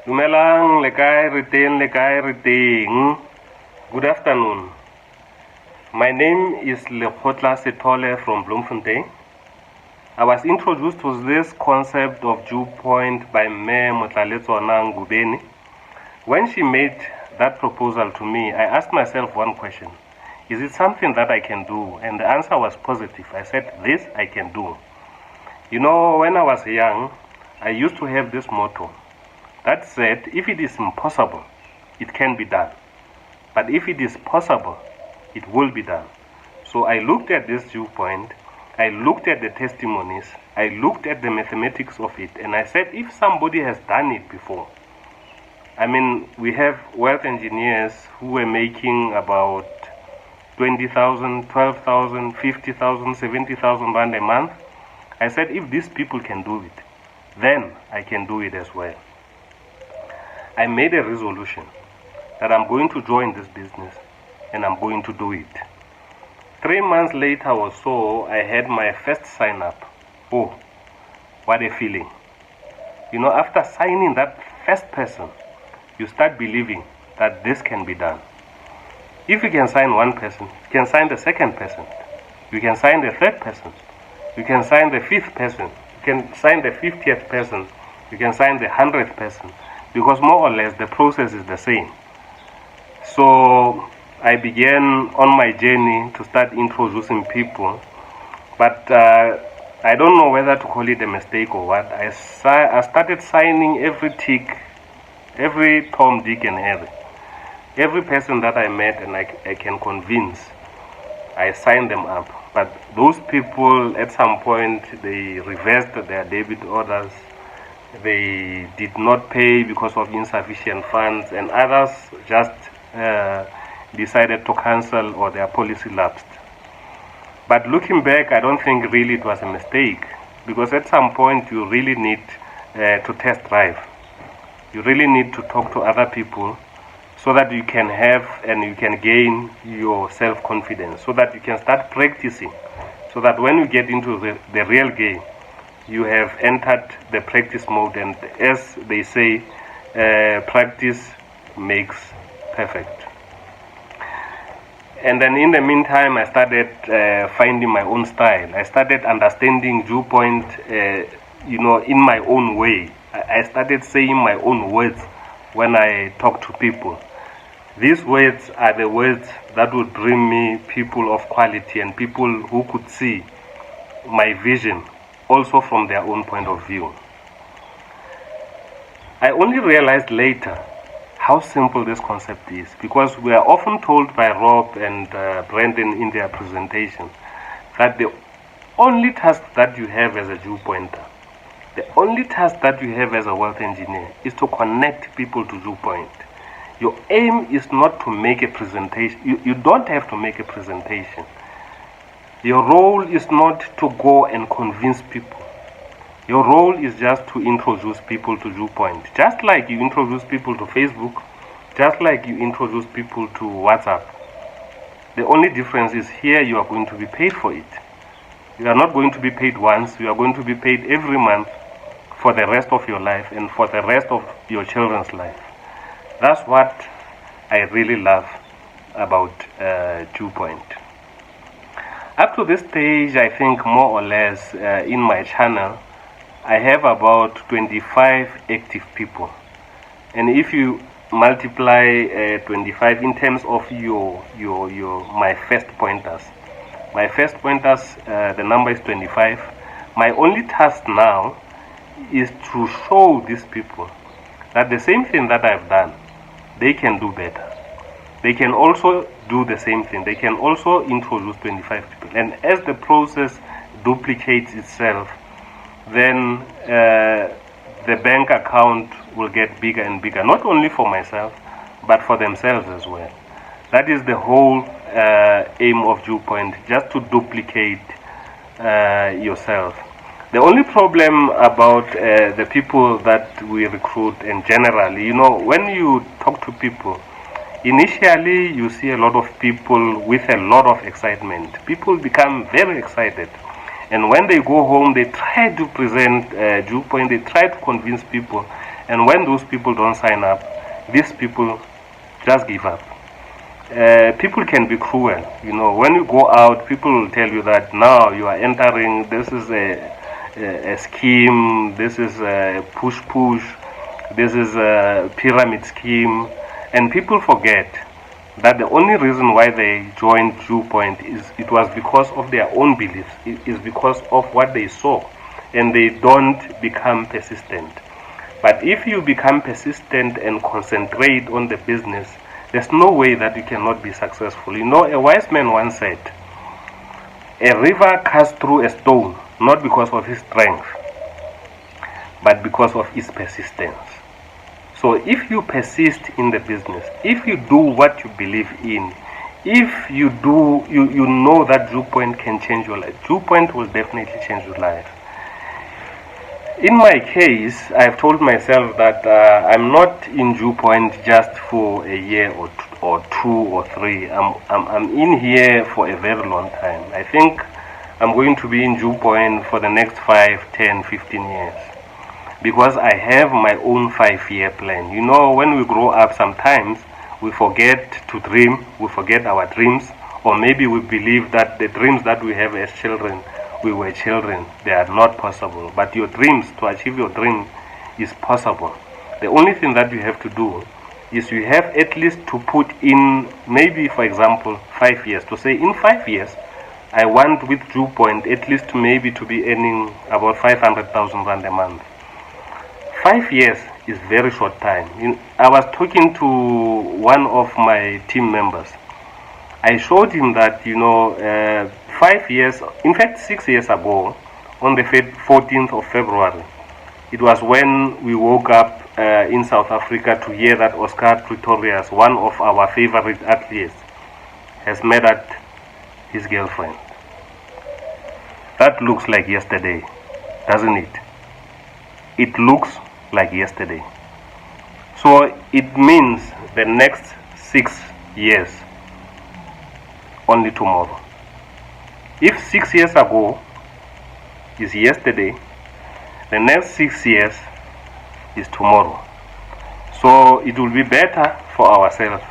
Dumelang, le kae re teng. Good afternoon. My name is Lekhotla Sethole from Bloemfontein. I was introduced to this concept of dew point by Mayor Motlaletswana Ngubeni. When she made that proposal to me, I asked myself one question. Is it something that I can do? And the answer was positive. I said, this I can do. You know, when I was young, I used to have this motto. That said, if it is impossible, it can be done. But if it is possible, it will be done. So I looked at this viewpoint, I looked at the testimonies, I looked at the mathematics of it, and I said, if somebody has done it before, I mean, we have wealth engineers who were making about 20,000, 12,000, 50,000, 70,000 rand a month. I said, if these people can do it, then I can do it as well. I made a resolution that I'm going to join this business and I'm going to do it. 3 months later or so, I had my first sign up. Oh, what a feeling. You know, after signing that first person, you start believing that this can be done. If you can sign one person, you can sign the second person, you can sign the third person, you can sign the fifth person, you can sign the 50th person, you can sign the 100th person. Because more or less the process is the same. So I began on my journey to start introducing people, but I don't know whether to call it a mistake or what. I started signing every tick, every Tom, Dick and Harry. Every person that I met and I can convince, I signed them up. But those people at some point, they reversed their debit orders. They did not pay because of insufficient funds, and others just decided to cancel or their policy lapsed. But looking back, I don't think really it was a mistake, because at some point you really need to test drive. You really need to talk to other people so that you can have and you can gain your self-confidence, so that you can start practicing, so that when you get into the real game, you have entered the practice mode, and as they say, practice makes perfect. And then in the meantime, I started finding my own style. I started understanding viewpoint, in my own way. I started saying my own words when I talk to people. These words are the words that would bring me people of quality and people who could see my vision also from their own point of view. I only realized later how simple this concept is, because we are often told by Rob and Brandon in their presentation that the only task that you have as a viewpointer, the only task that you have as a wealth engineer is to connect people to viewpoint. Your aim is not to make a presentation. You don't have to make a presentation. Your role is not to go and convince people. Your role is just to introduce people to viewpoint. Just like you introduce people to Facebook, just like you introduce people to WhatsApp. The only difference is here you are going to be paid for it. You are not going to be paid once, you are going to be paid every month for the rest of your life and for the rest of your children's life. That's what I really love about viewpoint. Up to this stage, I think more or less in my channel, I have about 25 active people. And if you multiply 25 in terms of my first pointers, the number is 25. My only task now is to show these people that the same thing that I've done, they can do better. They can also do the same thing. They can also introduce 25 people. And as the process duplicates itself, then the bank account will get bigger and bigger, not only for myself, but for themselves as well. That is the whole aim of Viewpoint, just to duplicate yourself. The only problem about the people that we recruit, and generally, you know, when you talk to people, initially you see a lot of people with a lot of excitement. People become very excited, and when they go home, they try to present Viewpoint, they try to convince people, and when those people don't sign up, these people just give up. People can be cruel, you know. When you go out, people will tell you that now you are entering, this is a scheme, this is a push, this is a pyramid scheme, and people forget that the only reason why they joined Viewpoint is it was because of their own beliefs. It is because of what they saw, and they don't become persistent. But if you become persistent and concentrate on the business, there's no way that you cannot be successful. You know, a wise man once said, a river cuts through a stone, not because of his strength, but because of his persistence. So if you persist in the business, if you do what you believe in, if you do, you know that Viewpoint can change your life. Viewpoint will definitely change your life. In my case, I've told myself that I'm not in Viewpoint just for a year or two or three. I'm in here for a very long time. I think I'm going to be in Viewpoint for the next 5, 10, 15 years. Because I have my own 5-year plan. You know, when we grow up, sometimes we forget to dream, we forget our dreams, or maybe we believe that the dreams that we have as children, we were children, they are not possible. But your dreams, to achieve your dream, is possible. The only thing that you have to do is you have at least to put in, maybe for example, 5 years. To say in 5 years, I want with Viewpoint at least maybe to be earning about 500,000 rand a month. 5 years is very short time. I was talking to one of my team members. I showed him that, you know, 5 years, in fact 6 years ago, on the 14th of February, it was when we woke up in South Africa to hear that Oscar Pretorius, one of our favorite athletes, has murdered his girlfriend. That looks like yesterday, doesn't it? It looks like yesterday. So it means the next 6 years, only tomorrow. If 6 years ago is yesterday, the next 6 years is tomorrow. So it will be better for ourselves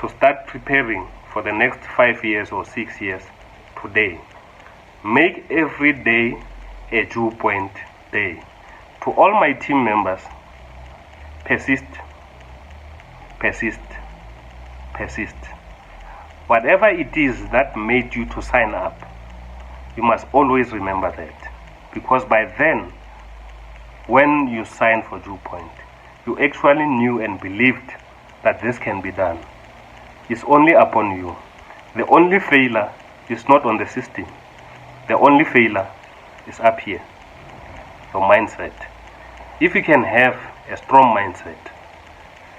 to start preparing for the next 5 years or 6 years today. Make every day a Viewpoint day. To all my team members, persist, persist, persist. Whatever it is that made you to sign up, you must always remember that. Because by then, when you signed for Viewpoint, you actually knew and believed that this can be done. It's only upon you. The only failure is not on the system. The only failure is up here, your mindset. If you can have a strong mindset,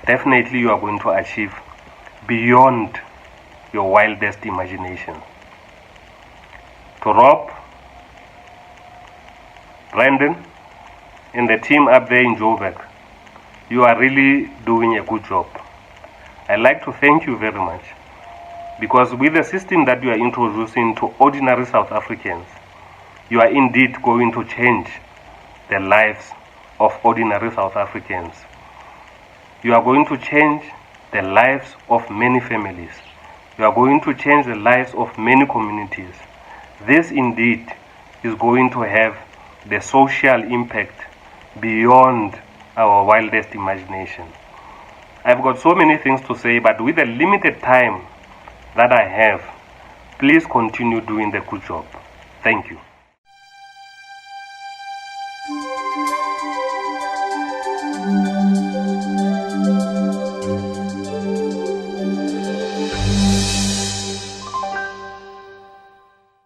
definitely you are going to achieve beyond your wildest imagination. To Rob, Brandon, and the team up there in Joburg, you are really doing a good job. I'd like to thank you very much, because with the system that you are introducing to ordinary South Africans, you are indeed going to change the lives of ordinary South Africans. You are going to change the lives of many families. You are going to change the lives of many communities. This indeed is going to have the social impact beyond our wildest imagination. I've got so many things to say, but with the limited time that I have, please continue doing the good job. Thank you.